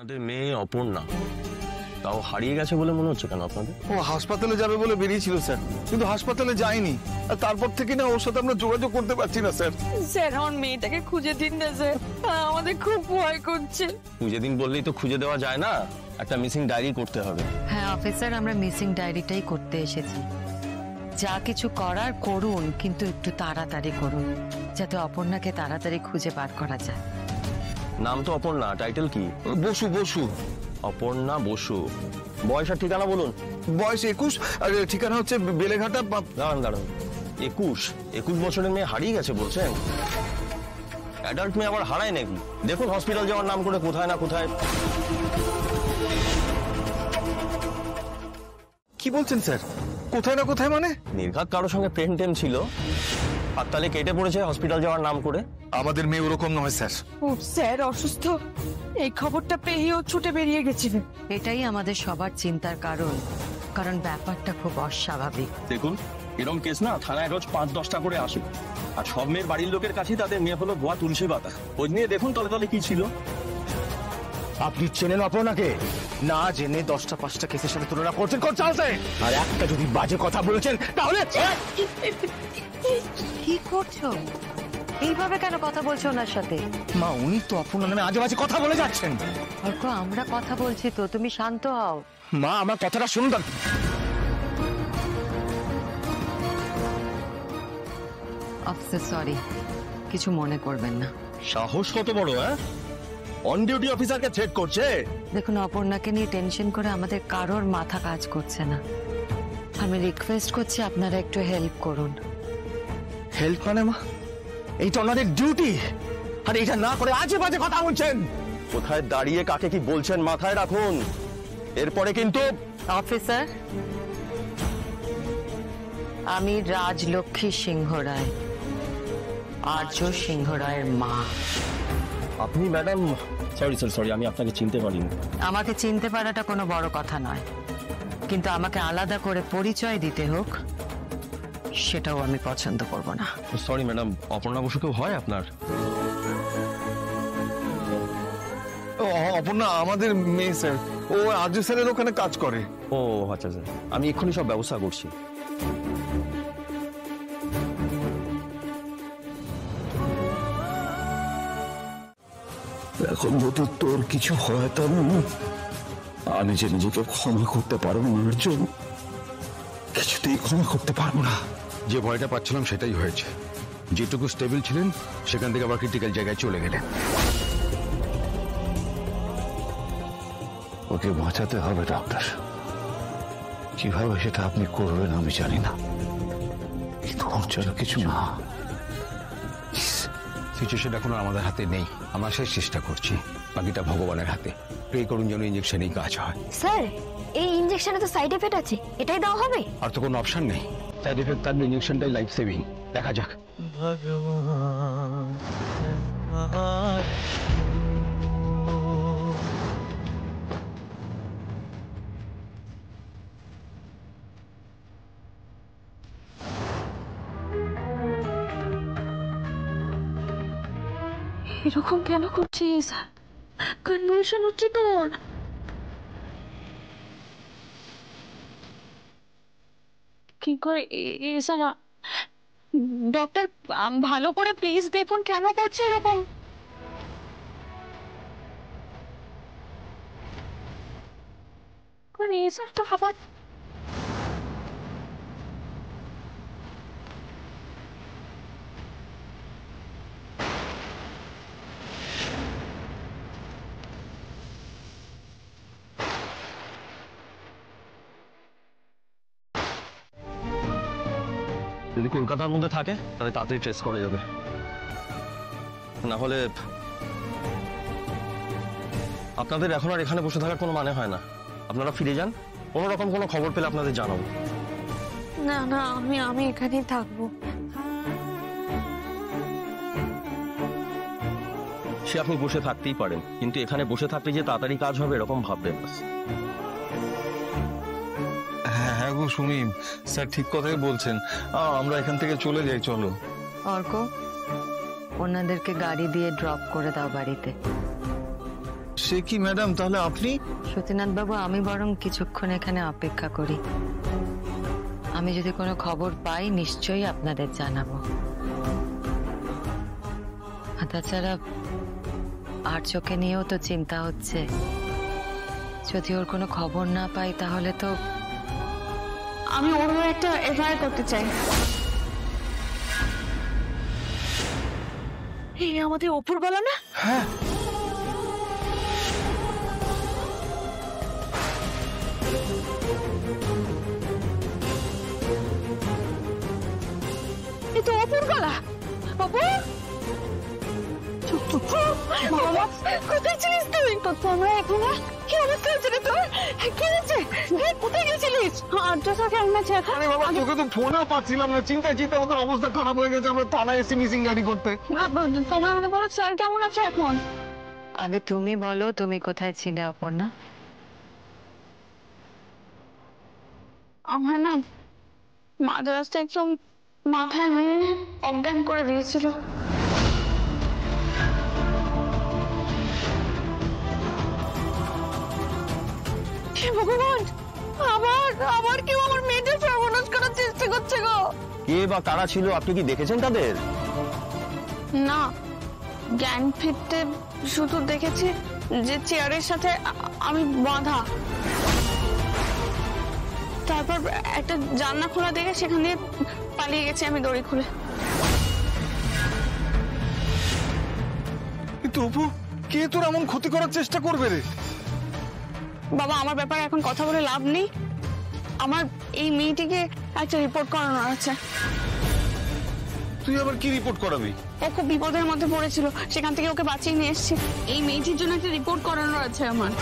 আমাদের মেয়ে অপর্ণা, তাও হারিয়ে গেছে বলে মনে হচ্ছে কেন আপনাদের? ও হাসপাতালে যাবে বলে বেরিয়েছিল স্যার, কিন্তু হাসপাতালে যায়নি। আর তারপর থেকে না ওর সাথে আমরা যোগাযোগ করতে পারছি না স্যার। স্যার আমার মেয়েটাকে খুঁজে দিন না স্যার, আমাদের খুব ভয় করছে। খুঁজে দিন বললেই তো খুঁজে দেওয়া যায় না, একটা মিসিং ডায়েরি করতে হবে। হ্যাঁ অফিসার, আমরা মিসিং ডায়েরিটাই করতে এসেছি। যা কিছু করার করুন, কিন্তু একটু তাড়াতাড়ি করুন, যাতে অপর্ণাকে তাড়াতাড়ি খুঁজে বার করা যায়। নাম তো অপর্ণা, টাইটেল কি? বসু। বসু, অপর্ণা বসু। বয়স আর ঠিকানা বলুন। বয়স 21, আর ঠিকানা হচ্ছে বেলেঘাটা। দাঁড়ান, 21 বছরের মেয়ে হারিয়ে গেছে বলছেন? অ্যাডাল্ট মেয়ে আবার হারায় নাকি? দেখুন হসপিটাল যাওয়ার নাম করে কোথায় না কোথায়। কি বলছেন স্যার? কোথায় না কোথায় মানে? নির্ঘাত কারোর সঙ্গে প্রেম টেম ছিল, হাততালি কেটে পড়েছে হসপিটাল যাওয়ার নাম করে। আমাদের মেয়ে ওরকম নয় স্যার। ও স্যার অসুস্থ, এই খবরটা পেয়েও ছুটে বেরিয়ে গেছিলেন। এটাই আমাদের সবার চিন্তার কারণ ব্যাপারটা খুব অস্বাভাবিক। দেখুন এরকম কেস না থানায় রোজ 5-10টা করে আসে, আর সব মেয়ের বাড়ির লোকের কাছেই তাদের মেয়ে হলো গোয়া তুলসী পাতা। ওই নিয়ে দেখুন তলে তলে কি ছিল। আপনি চেনেন অপর্ণাকে? না জেনে 10টা 5টা কেসের সাথে তুলনা করছেন কোন চালতে? আর একটা যদি বাজে কথা বলেছেন তাহলে কি করছো? এইভাবে কেন কথা বলছো ওনার সাথে? মা উনি তো অপর্ণা নামে আজে বাজে কথা বলে যাচ্ছেন। অর্ক, আমরা কথা বলছি তো, তুমি শান্ত হও। মা আমার কথাটা শুনুন। অফিসার সরি, কিছু মনে করবেন না। সাহস কত বড়? অন ডিউটি অফিসারকে থ্রেট করছে। দেখুন অপর্ণাকে নিয়ে টেনশন করে আমাদের কারোর মাথা কাজ করছে না। আমি রিকোয়েস্ট করছি আপনারা একটু হেল্প করুন। হেল্প মানে মা? এইটা ওনাদের ডিউটি, আর এটা না করে আজে বাজে কথা বলছেন। কোথায় দাঁড়িয়ে কাকে কি বলছেন মাথায় রাখুন, এরপরে কিন্তু। অফিসার, আমি রাজলক্ষ্মী সিংহ রায়, আর্য সিংহ রায়ের মা। আপনি ম্যাডাম? সরি, আমি আপনাকে চিনতে পারিনি। আমাকে চিনতে পারাটা কোনো বড় কথা নয়, কিন্তু আমাকে আলাদা করে পরিচয় দিতে হোক সেটাও আমি পছন্দ করব না। সরি ম্যাডাম, অপর্ণা বসু কেউ হয় আপনার? অপর্ণা আমাদের মেয়ে স্যার, ও আর্য স্যারের ওখানে কাজ করে। ও আচ্ছা স্যার, আমি এক্ষুনি সব ব্যবস্থা করছি। এখন যদি তোর কিছু হয় তবে আমি যে নিজেকে ক্ষমা করতে পারবো না অর্জুন, কিছুতেই ক্ষমা করতে পারবো না। যে ভয়টা পাচ্ছিলাম সেটাই হয়েছে। যেটুকু স্টেবল ছিলেন সেখান থেকে আবার ক্রিটিক্যাল জায়গায় চলে গেলেন। ওকে বাঁচাতে হবে ডাক্তার, কিভাবে সেটা আপনি করবেন আমি জানি না, কিন্তু ওর জন্য কিছু না। সিচুয়েশন এখন আমাদের হাতে নেই, আমরা শেষ চেষ্টা করছি, বাকিটা ভগবানের হাতে। প্রে করুন যেন ইঞ্জেকশনেই কাজ হয়। স্যার এই ইঞ্জেকশনে তো সাইড এফেক্ট আছে, এটাই দেওয়া হবে? আর তো কোনো অপশন নেই, সাইড এফেক্ট থাকলে ইঞ্জেকশনটাই লাইফ সেভিং। দেখা যাক। এরকম কেন করছিস? কনভার্সন হচ্ছে তোর। কি করে এসা? ডক্টর ভালো করে প্লিজ দেখুন কেন করছে এরকম। এসব তো আবার যদি কলকাতার মধ্যে থাকে তাহলে তাড়াতাড়ি ট্রেস করা যাবে, না হলে আপনাদের এখন আর এখানে বসে থাকার কোনো মানে হয় না। আপনারা ফিরে যান, কোনো রকম কোনো খবর পেলে আপনাদের জানাবো। না না, আমি এখানেই থাকবো। সে আপনি বসে থাকতেই পারেন, কিন্তু এখানে বসে থাকলে যে তাড়াতাড়ি কাজ হবে এরকম ভাববেন। হ্যাঁ গো সুমি, স্যার ঠিক কথাই বলছেন, আমরা এখান থেকে চলে যাই। চলো অর্ক, ওনাদেরকে গাড়ি দিয়ে ড্রপ করে দাও বাড়িতে। সে কি ম্যাডাম, তাহলে আপনি? সতীনাথ বাবু, আমি বরং কিছুক্ষণ এখানে অপেক্ষা করি। আমি যদি কোনো খবর পাই নিশ্চয়ই আপনাদের জানাবো। আর তাছাড়া আর চোখে নিয়েও তো চিন্তা হচ্ছে, যদি ওর কোনো খবর না পাই তাহলে তো। আমি ওর হয়ে একটা এফআইআর করতে চাই। এই আমাদের ওপরবেলা না? হ্যাঁ, এই তো ওপরবেলা। বাবু, বাবা, কোথায় ছিলিস তুই? তোমরা এখানে কি অবস্থা হচ্ছে রে তোর? কি হচ্ছে? কোথায় গেছিলিস? আদ্রতা কেমন আছে এখন? আরে বাবা, তোকে তো ফোনও পাচ্ছিলাম না, চিন্তায় চিন্তায় আমাদের অবস্থা খারাপ হয়ে গেছে। আমরা থানায় এসে মিসিং গাড়ি করতে। তোমরা মনে করো স্যার কেমন আছে এখন? আগে তুমি বলো, তুমি কোথায় ছিলে অপর্ণা? আমার না মাঝ রাস্তায় একদম মাথায় মেরে অজ্ঞান করে দিয়েছিল। ভগবান, আবার আবার কেউ আমার মেয়েদের সর্বনাশ করার চেষ্টা করছে গো। কে বা কারা ছিল, আপনি কি দেখেছেন তাদের? না, জ্ঞান ফিরতে শুধু দেখেছি যে চেয়ারের সাথে আমি বাঁধা। তারপর একটা জানলা খোলা দেখে সেখান দিয়ে পালিয়ে গেছি আমি দড়ি খুলে। কিন্তু অপু, কে তোর এমন ক্ষতি করার চেষ্টা করবে রে? বাবা, আমার ব্যাপারে এখন কথা বলে লাভ নেই। আমার এই মেয়েটিকে একটা রিপোর্ট করানোর আছে। তুই আবার কি রিপোর্ট করাবি? ও খুব বিপদের মধ্যে পড়েছিল, সেখান থেকে ওকে বাঁচিয়ে নিয়ে এসেছি। এই মেয়েটির জন্য একটা রিপোর্ট করানোর আছে আমার।